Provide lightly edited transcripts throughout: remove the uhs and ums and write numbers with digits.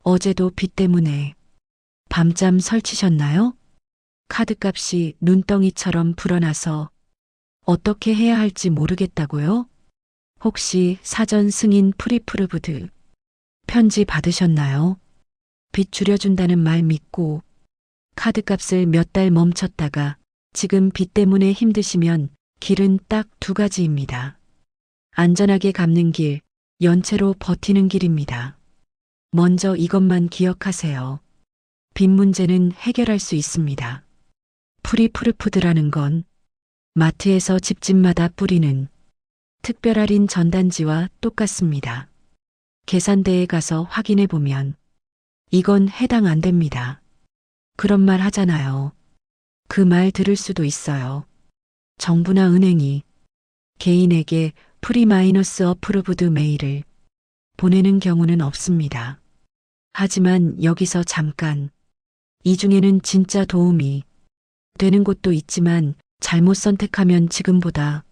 어제도 빚 때문에 밤잠 설치셨나요? 카드값이 눈덩이처럼 불어나서 어떻게 해야 할지 모르겠다고요? 혹시 사전 승인 프리프르브드 편지 받으셨나요? 빚 줄여준다는 말 믿고 카드값을 몇 달 멈췄다가 지금 빚 때문에 힘드시면 길은 딱 두 가지입니다. 안전하게 갚는 길, 연체로 버티는 길입니다. 먼저 이것만 기억하세요. 빚 문제는 해결할 수 있습니다. 프리프르푸드라는 건 마트에서 집집마다 뿌리는 특별 할인 전단지와 똑같습니다. 계산대에 가서 확인해 보면 이건 해당 안 됩니다. 그런 말 하잖아요. 그 말 들을 수도 있어요. 정부나 은행이 개인에게 프리마이너스 어프로브드 메일을 보내는 경우는 없습니다. 하지만 여기서 잠깐, 이 중에는 진짜 도움이 되는 곳도 있지만 잘못 선택하면 지금보다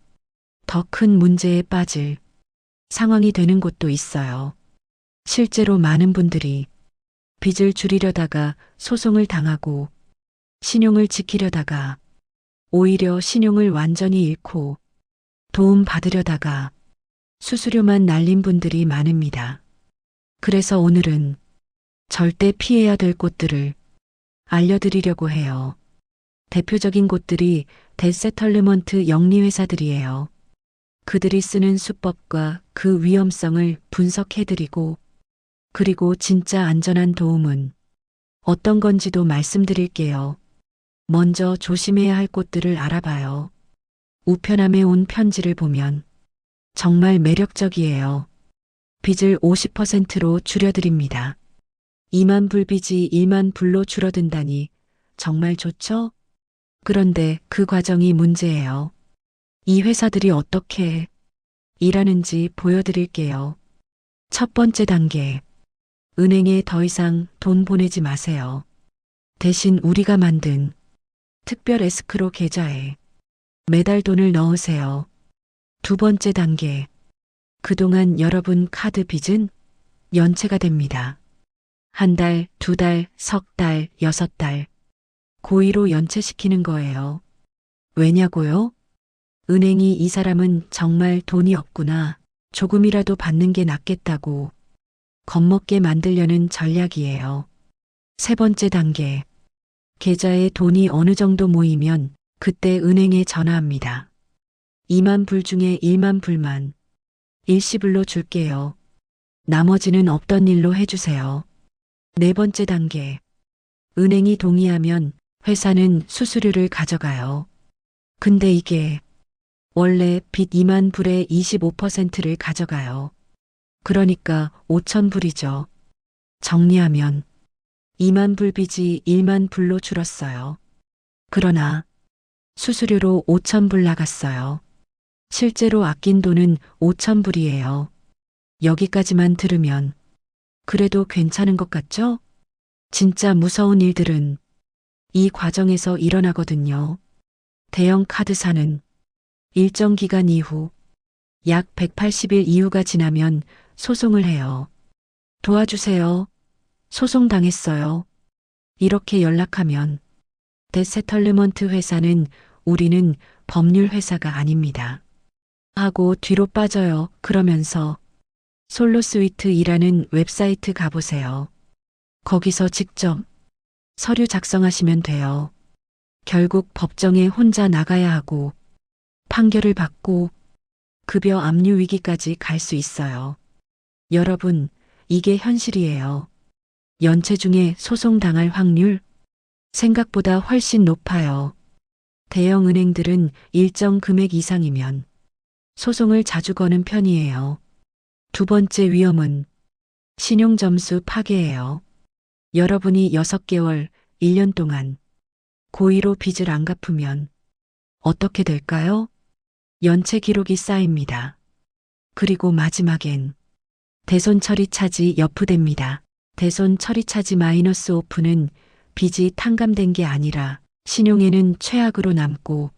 더 큰 문제에 빠질 상황이 되는 곳도 있어요. 실제로 많은 분들이 빚을 줄이려다가 소송을 당하고 신용을 지키려다가 오히려 신용을 완전히 잃고 도움 받으려다가 수수료만 날린 분들이 많습니다. 그래서 오늘은 절대 피해야 될 곳들을 알려드리려고 해요. 대표적인 곳들이 뎃세털리먼트 영리회사들이에요. 그들이 쓰는 수법과 그 위험성을 분석해드리고 그리고 진짜 안전한 도움은 어떤 건지도 말씀드릴게요. 먼저 조심해야 할 곳들을 알아봐요. 우편함에 온 편지를 보면 정말 매력적이에요. 빚을 50%로 줄여드립니다. 2만 불 빚이 1만 불로 줄어든다니 정말 좋죠? 그런데 그 과정이 문제예요. 이 회사들이 어떻게 일하는지 보여드릴게요. 첫 번째 단계. 은행에 더 이상 돈 보내지 마세요. 대신 우리가 만든 특별 에스크로 계좌에 매달 돈을 넣으세요. 두 번째 단계. 그동안 여러분 카드 빚은 연체가 됩니다. 한 달, 두 달, 석 달, 6달. 고의로 연체시키는 거예요. 왜냐고요? 은행이 이 사람은 정말 돈이 없구나. 조금이라도 받는 게 낫겠다고 겁먹게 만들려는 전략이에요. 세 번째 단계. 계좌에 돈이 어느 정도 모이면 그때 은행에 전화합니다. 2만 불 중에 1만 불만 일시불로 줄게요. 나머지는 없던 일로 해주세요. 네 번째 단계. 은행이 동의하면 회사는 수수료를 가져가요. 근데 이게 원래 빚 2만 불의 25%를 가져가요. 그러니까 5천 불이죠. 정리하면 2만 불 빚이 1만 불로 줄었어요. 그러나 수수료로 5천 불 나갔어요. 실제로 아낀 돈은 5천 불이에요. 여기까지만 들으면 그래도 괜찮은 것 같죠? 진짜 무서운 일들은 이 과정에서 일어나거든요. 대형 카드사는 일정 기간 이후 약 180일 이후가 지나면 소송을 해요. 도와주세요. 소송 당했어요. 이렇게 연락하면 뎃세털리먼트 회사는 우리는 법률 회사가 아닙니다. 하고 뒤로 빠져요. 그러면서 솔로스위트이라는 웹사이트 가보세요. 거기서 직접 서류 작성하시면 돼요. 결국 법정에 혼자 나가야 하고 판결을 받고 급여 압류 위기까지 갈 수 있어요. 여러분, 이게 현실이에요. 연체 중에 소송 당할 확률 생각보다 훨씬 높아요. 대형 은행들은 일정 금액 이상이면 소송을 자주 거는 편이에요. 두 번째 위험은 신용점수 파괴예요. 여러분이 6개월, 1년 동안 고의로 빚을 안 갚으면 어떻게 될까요? 연체 기록이 쌓입니다. 그리고 마지막엔 대손 처리 차지 납부됩니다. 대손 처리 차지 마이너스 오프는 빚이 탕감된 게 아니라 신용에는 최악으로 남고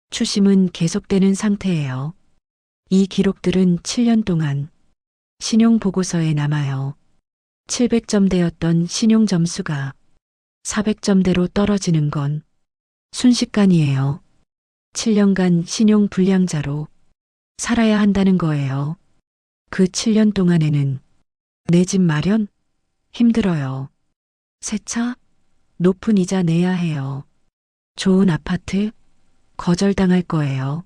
추심은 계속되는 상태예요. 이 기록들은 7년 동안 신용보고서에 남아요. 700점대였던 신용점수가 400점대로 떨어지는 건 순식간이에요. 7년간 신용 불량자로 살아야 한다는 거예요. 그 7년 동안에는 내 집 마련? 힘들어요. 새 차? 높은 이자 내야 해요. 좋은 아파트? 거절당할 거예요.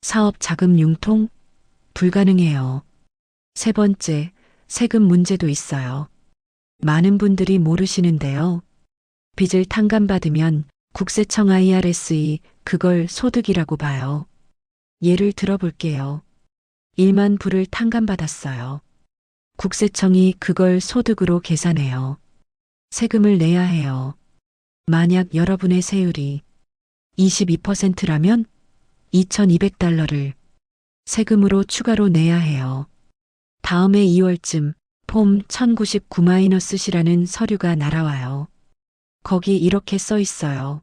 사업 자금 융통? 불가능해요. 세 번째, 세금 문제도 있어요. 많은 분들이 모르시는데요. 빚을 탕감받으면 국세청 IRS이 그걸 소득이라고 봐요. 예를 들어 볼게요. 1만 불을 탕감받았어요. 국세청이 그걸 소득으로 계산해요. 세금을 내야 해요. 만약 여러분의 세율이 22%라면 2,200달러를 세금으로 추가로 내야 해요. 다음해 2월쯤 폼 1099-C라는 서류가 날아와요. 거기 이렇게 써 있어요.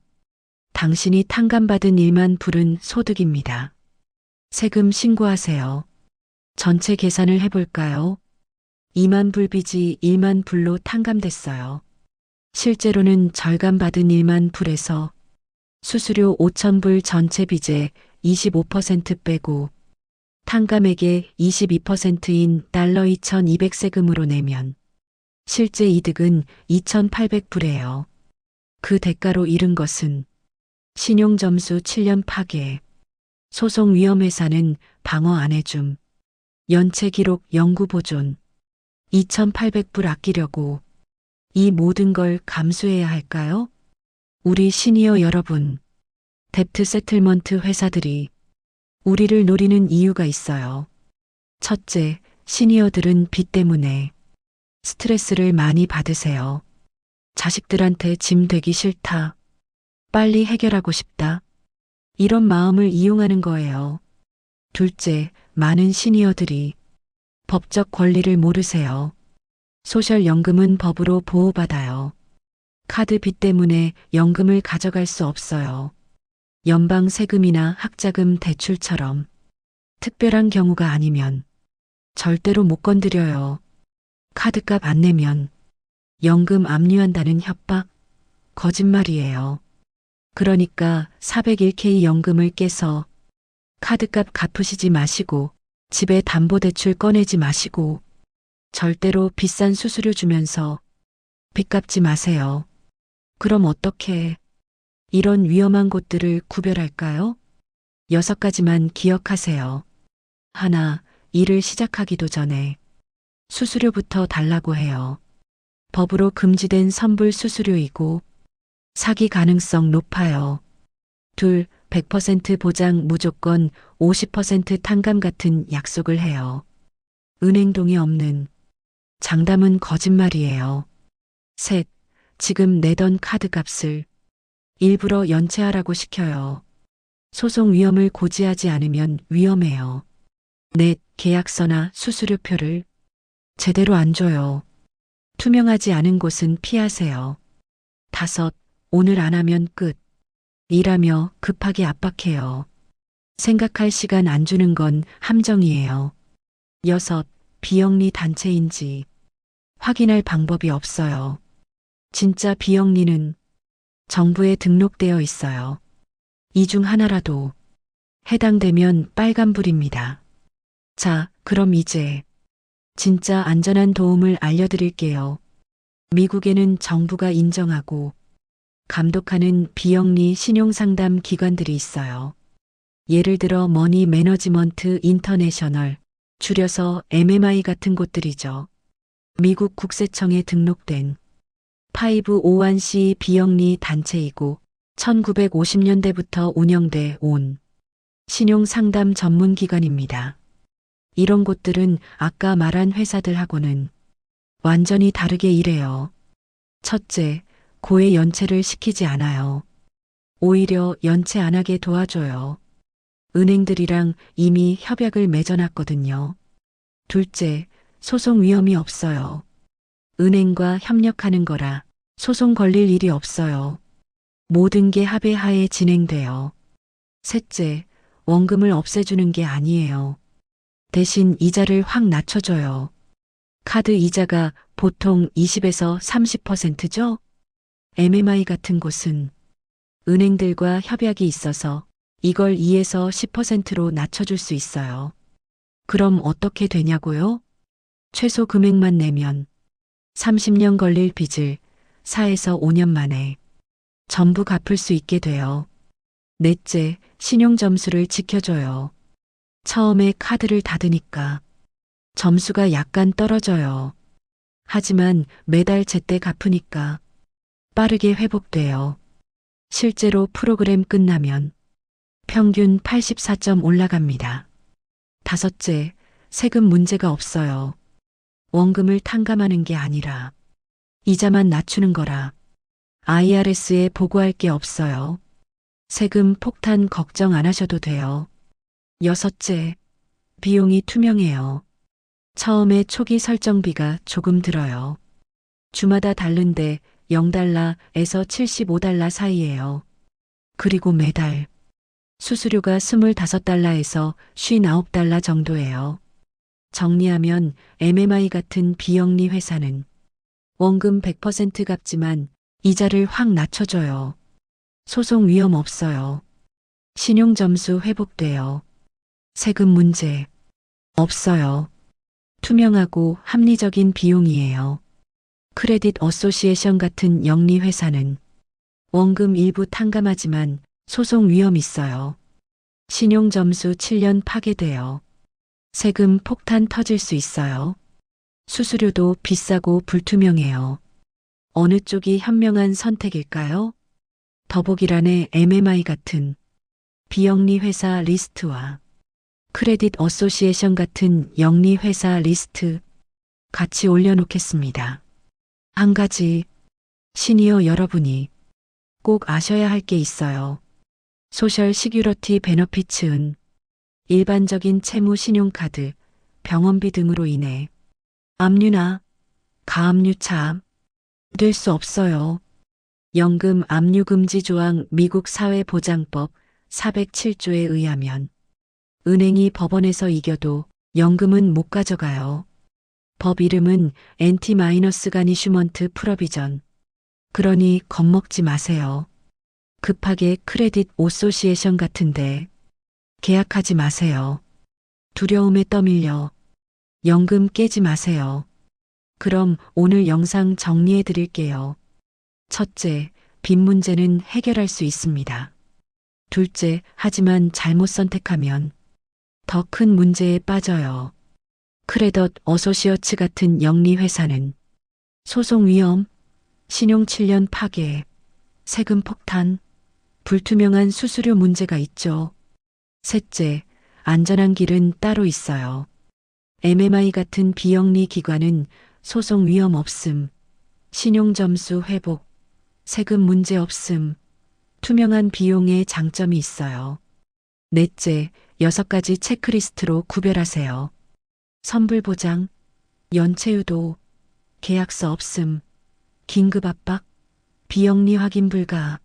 당신이 탕감받은 1만 불은 소득입니다. 세금 신고하세요. 전체 계산을 해볼까요? 2만 불 빚이 1만 불로 탕감됐어요. 실제로는 절감받은 1만 불에서 수수료 5천 불 전체 빚의 25% 빼고 탕감액의 22%인 달러 2,200 세금으로 내면 실제 이득은 2,800불이에요. 그 대가로 잃은 것은 신용점수 7년 파괴, 소송 위험 회사는 방어 안 해줌, 연체 기록 영구 보존, 2,800불 아끼려고 이 모든 걸 감수해야 할까요? 우리 시니어 여러분, 뎁트 세틀먼트 회사들이 우리를 노리는 이유가 있어요. 첫째, 시니어들은 빚 때문에 스트레스를 많이 받으세요. 자식들한테 짐 되기 싫다. 빨리 해결하고 싶다. 이런 마음을 이용하는 거예요. 둘째, 많은 시니어들이 법적 권리를 모르세요. 소셜연금은 법으로 보호받아요. 카드 빚 때문에 연금을 가져갈 수 없어요. 연방 세금이나 학자금 대출처럼 특별한 경우가 아니면 절대로 못 건드려요. 카드값 안 내면 연금 압류한다는 협박? 거짓말이에요. 그러니까 401k 연금을 깨서 카드값 갚으시지 마시고 집에 담보대출 꺼내지 마시고 절대로 비싼 수수료 주면서 빚 갚지 마세요. 그럼 어떻게 이런 위험한 곳들을 구별할까요? 6가지만 기억하세요. 하나, 일을 시작하기도 전에 수수료부터 달라고 해요. 법으로 금지된 선불 수수료이고 사기 가능성 높아요. 둘, 100% 보장 무조건 50% 탕감 같은 약속을 해요. 은행동이 없는 장담은 거짓말이에요. 셋, 지금 내던 카드값을 일부러 연체하라고 시켜요. 소송 위험을 고지하지 않으면 위험해요. 넷, 계약서나 수수료표를 제대로 안 줘요. 투명하지 않은 곳은 피하세요. 다섯, 오늘 안 하면 끝. 일하며 급하게 압박해요. 생각할 시간 안 주는 건 함정이에요. 여섯, 비영리 단체인지 확인할 방법이 없어요. 진짜 비영리는 정부에 등록되어 있어요. 이 중 하나라도 해당되면 빨간불입니다. 자, 그럼 이제 진짜 안전한 도움을 알려드릴게요. 미국에는 정부가 인정하고 감독하는 비영리 신용상담 기관들이 있어요. 예를 들어 머니 매너지먼트 인터내셔널, 줄여서 MMI 같은 곳들이죠. 미국 국세청에 등록된 501c 비영리 단체이고 1950년대부터 운영돼 온 신용상담 전문기관입니다. 이런 곳들은 아까 말한 회사들하고는 완전히 다르게 일해요. 첫째, 고액 연체를 시키지 않아요. 오히려 연체 안 하게 도와줘요. 은행들이랑 이미 협약을 맺어놨거든요. 둘째, 소송 위험이 없어요. 은행과 협력하는 거라 소송 걸릴 일이 없어요. 모든 게 합의하에 진행돼요. 셋째, 원금을 없애주는 게 아니에요. 대신 이자를 확 낮춰줘요. 카드 이자가 보통 20에서 30%죠? MMI 같은 곳은 은행들과 협약이 있어서 이걸 2에서 10%로 낮춰줄 수 있어요. 그럼 어떻게 되냐고요? 최소 금액만 내면 30년 걸릴 빚을 4에서 5년 만에 전부 갚을 수 있게 돼요. 넷째, 신용 점수를 지켜줘요. 처음에 카드를 닫으니까 점수가 약간 떨어져요. 하지만 매달 제때 갚으니까 빠르게 회복돼요. 실제로 프로그램 끝나면 평균 84점 올라갑니다. 다섯째, 세금 문제가 없어요. 원금을 탕감하는 게 아니라 이자만 낮추는 거라 IRS에 보고할 게 없어요. 세금 폭탄 걱정 안 하셔도 돼요. 여섯째, 비용이 투명해요. 처음에 초기 설정비가 조금 들어요. 주마다 다른데 0달러에서 75달러 사이예요. 그리고 매달 수수료가 25달러에서 59달러 정도예요. 정리하면 MMI 같은 비영리 회사는 원금 100% 갚지만 이자를 확 낮춰줘요. 소송 위험 없어요. 신용 점수 회복돼요. 세금 문제 없어요. 투명하고 합리적인 비용이에요. 크레딧 어소시에이션 같은 영리 회사는 원금 일부 탕감하지만 소송 위험 있어요. 신용 점수 7년 파괴돼요. 세금 폭탄 터질 수 있어요. 수수료도 비싸고 불투명해요. 어느 쪽이 현명한 선택일까요? 더보기란에 MMI 같은 비영리 회사 리스트와 크레딧 어소시에이션 같은 영리 회사 리스트 같이 올려놓겠습니다. 한 가지, 시니어 여러분이 꼭 아셔야 할 게 있어요. 소셜 시큐리티 베너피츠은 일반적인 채무 신용카드, 병원비 등으로 인해 압류나 가압류 차압 될 수 없어요. 연금 압류 금지 조항 미국 사회보장법 407조에 의하면 은행이 법원에서 이겨도 연금은 못 가져가요. 법 이름은 엔티-마이너스 가니슈먼트 프로비전. 그러니 겁먹지 마세요. 급하게 크레딧 오소시에이션 같은데 계약하지 마세요. 두려움에 떠밀려 연금 깨지 마세요. 그럼 오늘 영상 정리해 드릴게요. 첫째, 빚 문제는 해결할 수 있습니다. 둘째, 하지만 잘못 선택하면 더 큰 문제에 빠져요. 크레딧 어소시어츠 같은 영리 회사는 소송 위험, 신용 7년 파괴, 세금 폭탄, 불투명한 수수료 문제가 있죠. 셋째, 안전한 길은 따로 있어요. MMI 같은 비영리 기관은 소송 위험 없음, 신용 점수 회복, 세금 문제 없음, 투명한 비용의 장점이 있어요. 넷째, 6가지 체크리스트로 구별하세요. 선불 보장, 연체유도, 계약서 없음, 긴급 압박, 비영리 확인 불가.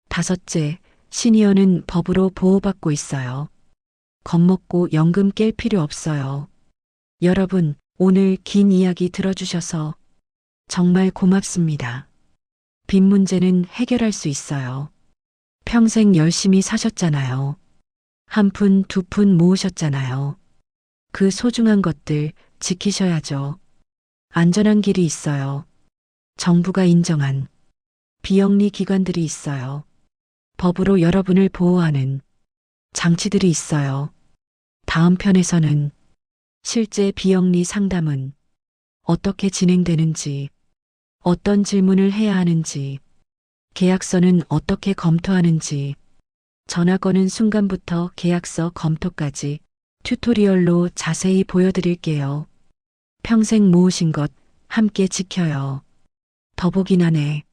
다섯째, 시니어는 법으로 보호받고 있어요. 겁먹고 연금 깰 필요 없어요. 여러분, 오늘 긴 이야기 들어주셔서 정말 고맙습니다. 빚 문제는 해결할 수 있어요. 평생 열심히 사셨잖아요. 한 푼, 두 푼 모으셨잖아요. 그 소중한 것들 지키셔야죠. 안전한 길이 있어요. 정부가 인정한 비영리 기관들이 있어요. 법으로 여러분을 보호하는 장치들이 있어요. 다음 편에서는 실제 비영리 상담은 어떻게 진행되는지, 어떤 질문을 해야 하는지, 계약서는 어떻게 검토하는지, 전화 거는 순간부터 계약서 검토까지 튜토리얼로 자세히 보여드릴게요. 평생 모으신 것 함께 지켜요. 더보기란에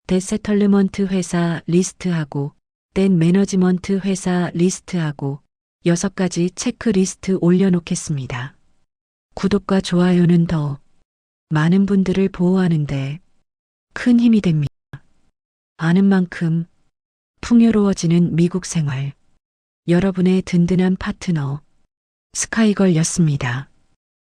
데세털리먼트 회사 리스트하고 댄 매너지먼트 회사 리스트하고 6가지 체크리스트 올려놓겠습니다. 구독과 좋아요는 더 많은 분들을 보호하는데 큰 힘이 됩니다. 아는 만큼 풍요로워지는 미국 생활. 여러분의 든든한 파트너 스카이걸였습니다.